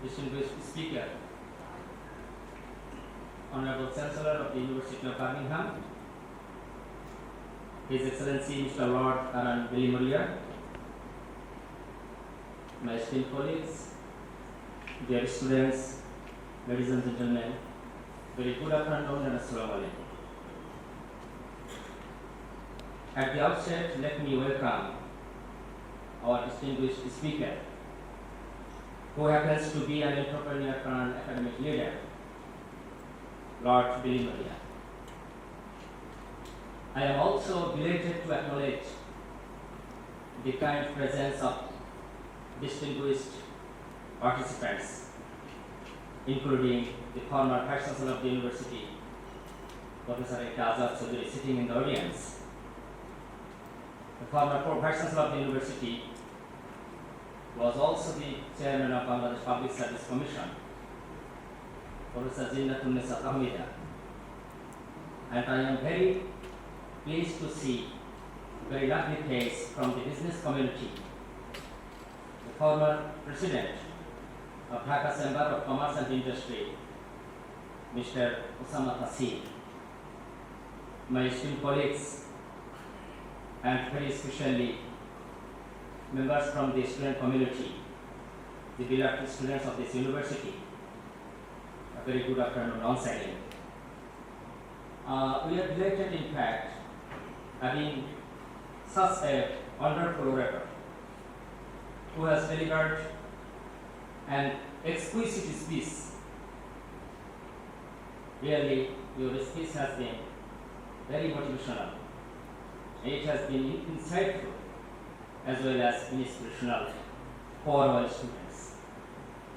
distinguished speaker, Honorable Chancellor of the University of Birmingham, His Excellency Mr. Lord Karan Bilimoria, my esteemed colleagues, dear students, ladies and gentlemen, very good afternoon and assalamu alaikum. At the outset, let me welcome our distinguished speaker, who happens to be an entrepreneur and academic leader, Lord Bilimoria. I am also delighted to acknowledge the kind presence of distinguished participants, including the former Vice Chancellor of the University, Professor Azad Chaudhuri, sitting in the audience. The former Vice Chancellor of the University was also the Chairman of Bangladesh Public Service Commission, Professor Jinnatunnisa Ahmeda. And I am very pleased to see a very lovely face from the business community, the former President of Dhaka Chamber of Commerce and Industry, Mr. Osama Taseer, my esteemed colleagues, and very especially members from the student community, the beloved students of this university. A very good afternoon once again. We are delighted, in fact, having such a wonderful orator who has delivered an exquisite speech. Really, your speech has been very motivational. It has been insightful as well as inspirational for our students.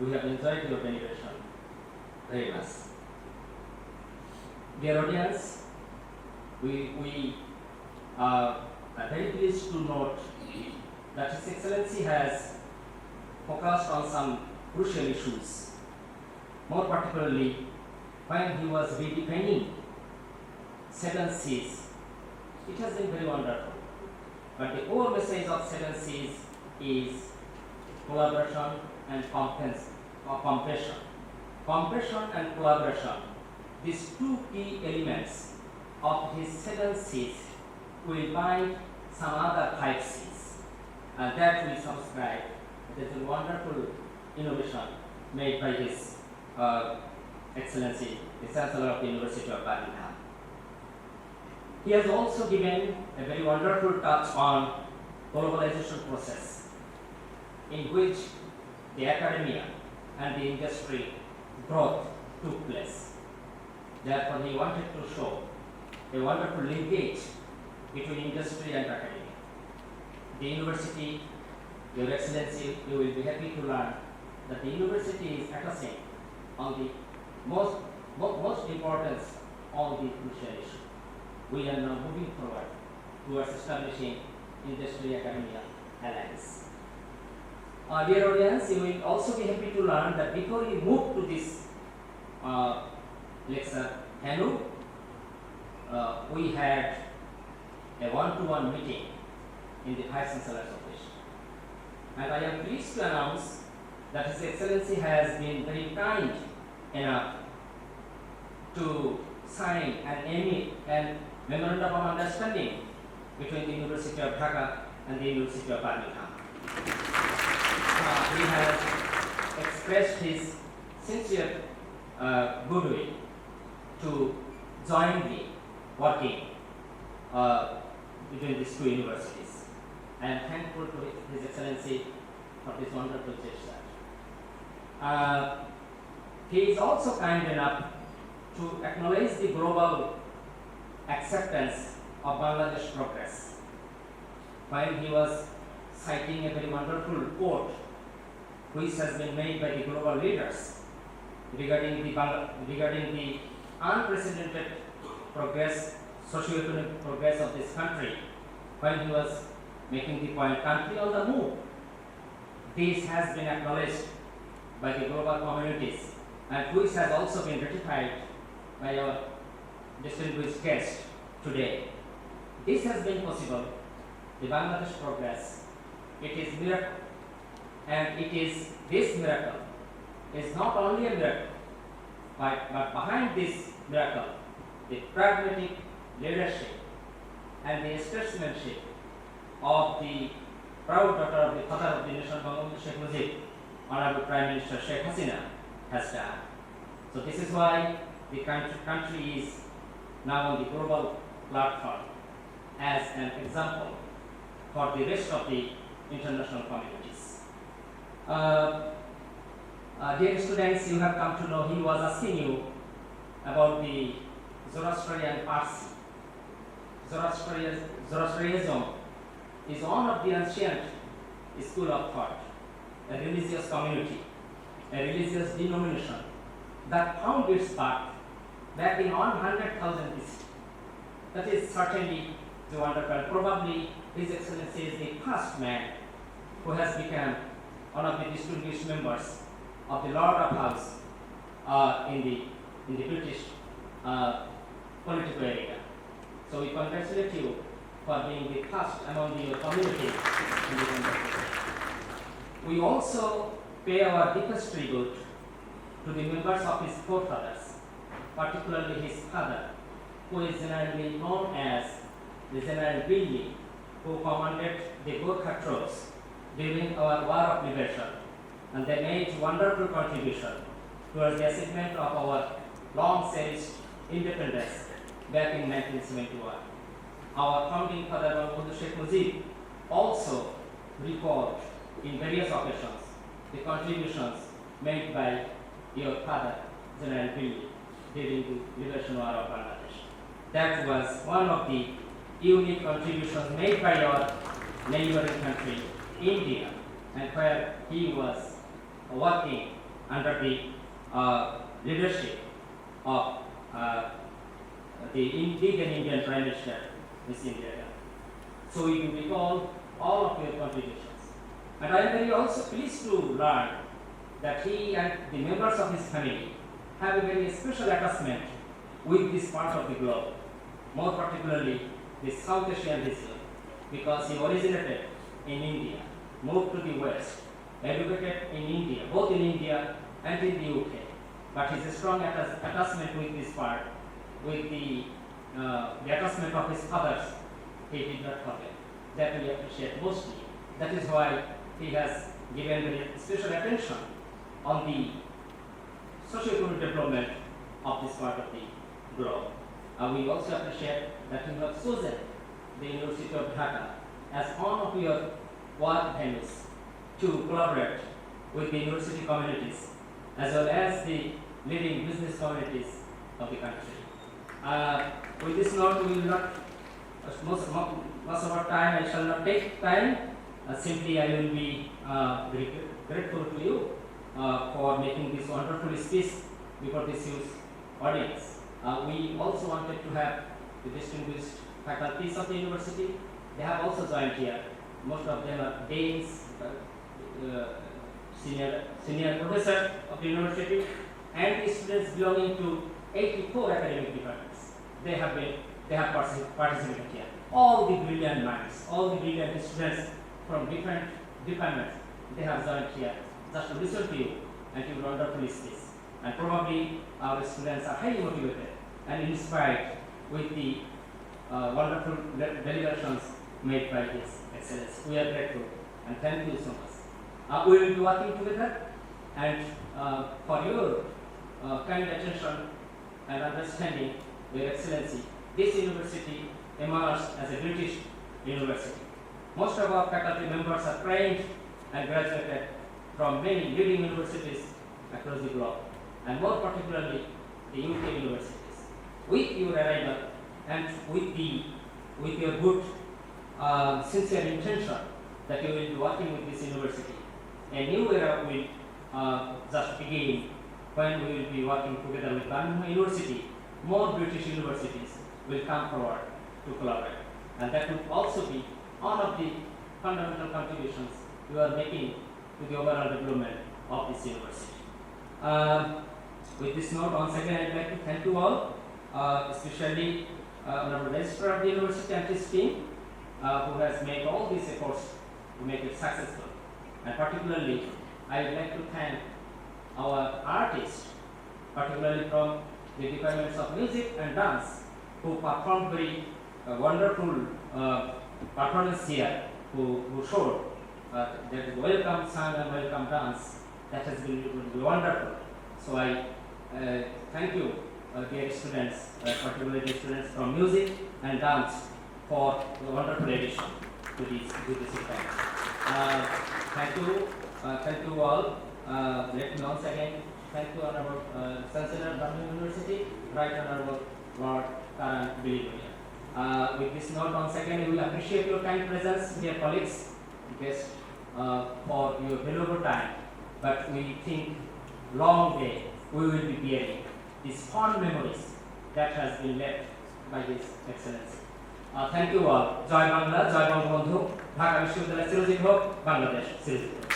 We have enjoyed your dedication very much. Dear audience, we are very pleased to note that His Excellency has focused on some crucial issues, more particularly when he was redefining 7 C's. It has been very wonderful. But the core message of 7 C's is collaboration and compassion. Compassion and collaboration, these two key elements of his 7 C's will bind some other 5 C's. And that we subscribe. It is a wonderful innovation made by His Excellency, the Chancellor of the University of Birmingham. He has also given a very wonderful touch on globalization process, in which the academia and the industry growth took place. Therefore, he wanted to show a wonderful linkage between industry and academia. The university, Your Excellency, you will be happy to learn that the university is attaching on the most importance on the crucial issue. We are now moving forward towards establishing industry-academia alliance. Dear audience, you will also be happy to learn that before we move to this lecture venue, we had a one-to-one meeting in the Vice Chancellor's office. And I am pleased to announce that His Excellency has been very kind enough to sign an memorandum of understanding between the University of Dhaka and the University of Birmingham. He has expressed his sincere goodwill to jointly working between these two universities. I am thankful to His Excellency for this wonderful gesture. He is also kind enough to acknowledge the global acceptance of Bangladesh progress, while he was citing a very wonderful quote which has been made by the global leaders regarding the unprecedented progress, socio-economic progress of this country, when he was making the point, country on the move. This has been acknowledged by the global communities, and which has also been ratified by our distinguished guest today. This has been possible, the Bangladesh progress. It is miracle, and it is this miracle is not only a miracle, but behind this miracle, the pragmatic leadership and the statesmanship of the proud daughter of the father of the nation, Bangabandhu Sheikh Mujib, Honorable Prime Minister Sheikh Hasina, has done. So this is why the country is now on the global platform as an example for the rest of the international communities. Dear students, you have come to know, he was asking you about the Zoroastrian Parsi. Zoroastrianism is one of the ancient school of thought, a religious community, a religious denomination that found its birth back in 100,000 BC. That is certainly the wonderful. Probably His Excellency is the first man who has become one of the distinguished members of the Lord of House in the British political area. So we congratulate you for being the first among your community in the country. We also pay our deepest tribute to the members of his forefathers, particularly his father, who is generally known as the General Billy, who commanded the Gurkha troops during our War of Liberation, and they made wonderful contribution towards the achievement of our long-cherished independence back in 1971. Our founding father, Bangabandhu Sheikh Mujib, also recalled in various occasions the contributions made by your father, General Billy, during the Liberation War of Bangladesh. That was one of the unique contributions made by your neighboring country, India, and where he was working under the leadership of the Indian Prime Minister, Ms. Indira Gandhi. So we recall all of your contributions. And I am very also pleased to learn that he and the members of his family have a very special attachment with this part of the globe, more particularly the South Asian region, because he originated in India, moved to the West, educated in India, both in India and in the UK. But his strong attachment with this part, with the attachment of his fathers, he did not forget. That we appreciate mostly. That is why he has given very special attention on the socio-economic development of this part of the globe. We also appreciate that you have chosen the University of Dhaka as one of your work venues to collaborate with the university communities as well as the leading business communities of the country. With this note, we will not, most of our time, I shall not take time. Simply, I will be very grateful to you for making this wonderful speech before this huge audience. We also wanted to have the distinguished faculties of the university. They have also joined here. Most of them are deans, senior professors of the university, and students belonging to 84 academic departments. They have participated here. All the brilliant minds, all the brilliant students from different departments, they have joined here just to listen to you and to your wonderful speech. And probably our students are highly motivated and inspired with the wonderful deliberations made by His Excellency. We are grateful and thank you so much. We will be working together, and for your kind attention and understanding, Your Excellency, this university emerged as a British university. Most of our faculty members are trained and graduated from many leading universities across the globe, and more particularly the UK universities. With your arrival and with your good sincere intention that you will be working with this university, a new era will just begin when we will be working together with Birmingham University. More British universities will come forward to collaborate, and that will also be one of the fundamental contributions you are making to the overall development of this university. With this note, once again, I would like to thank you all, especially Honorable Registrar of the University and his team, who has made all these efforts to make it successful. And particularly, I would like to thank our artists, particularly from the departments of music and dance, who performed very wonderful performance here, who showed that welcome song and welcome dance. That has been wonderful. So I thank you, dear students, particularly the students from music and dance, for the wonderful addition to this event. Thank you all. Let me once again thank you, Honorable Chancellor of Birmingham University, Right Honorable Lord Karan Billy. With this note, once again, we will appreciate your kind presence, dear colleagues, guests, for your valuable time. But we think long day we will be bearing these fond memories that has been left by His Excellency. Thank you all. Jai Bangla, Jai Bangabandhu, Dhaka Vishwavidyalaya চিরজীবী হোক, বাংলাদেশ চিরজীবী হোক।